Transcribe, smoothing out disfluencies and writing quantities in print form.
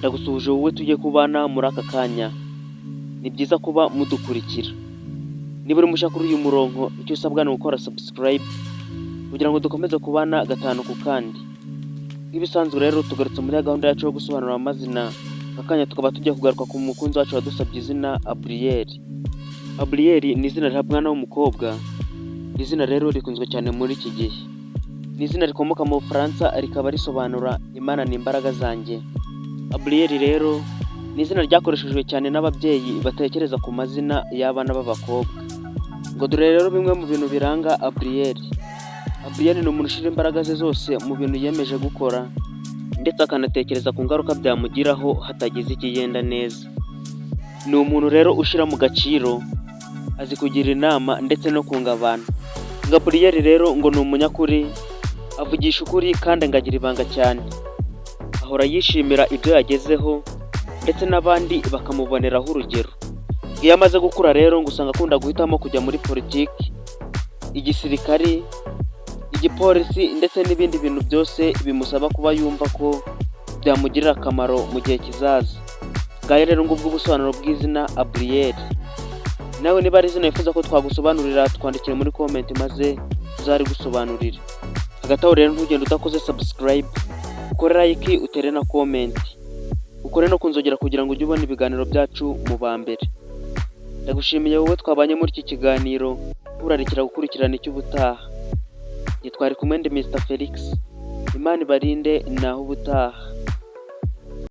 ndagusuhuje wowe tugiye kubana muri aka kanya. Ni byiza kuba mudukurikira. Niba uri mushya kuri uyu murongo, icyo usabwa ni gukora subscribe kugira ngo dukomeze kubana gatanu ku kandi. Nk'ibisanzwe rero tugarutse muri gahunda yacu yo gusobanura amazina. Aka kanya tukaba tugiye kugaruka ku mukunzi wacu wadusabye izina Abriel. Abriel ni izina ry'umwana w'umukobwa. Iri zina rero rikunzwe cyane muri iki gihe. Ni izina rikomoka mu Bufaransa, rikaba risobanura Imana ni imbaraga zanjye. Abriel rero ni izina ryakoreshejwe cyane n'ababyeyi batekereza ku mazina y'abana b'abakobwa. Ngo dore rero bimwe mu bintu biranga Abriel. Abriel ni umuntu ushyira imbaraga ze zose mu bintu yiyemeje gukora, ndetse akanatekereza ku ngaruka byamugiraho hatagize ikigenda neza. Ni umuntu rero ushyira mu gaciro, azi kugira inama ndetse no kunga abantu. Gabriel rero ngo ni umunyakuri, avugisha ukuri kandi ngagira ibanga cyane. Ahora yishimira ibyo yagezeho ndetse n'abandi bakamuboneraho urugero. Iyo amaze gukura rero ngo usanga akunda guhitamo kujya muri politiki, igisirikari, igipolisi ndetse n'ibindi bintu byose bimusaba kuba yumva ko byamugirira akamaro mu gihe kizaza. Ngaho rero ngubwo ubusobanuro bw'izina Abriel. Nawe niba ari izina wifuza ko twagusobanurira, twandikire muri comment maze tuzari gusobanurira. Hagati aho rero ntugende udakoze subscribe, ukore like, utere na comment, ukore no kunzogera kugira ngo ujye ubona ibiganiro byacu mu ba mbere. Ndagushimiye wowe twabanye muri iki kiganiro, urarikira gukurikirana icy'ubutaha. Twari kumwe ndi Mr Felix. Imana ibarinde naho ubutaha.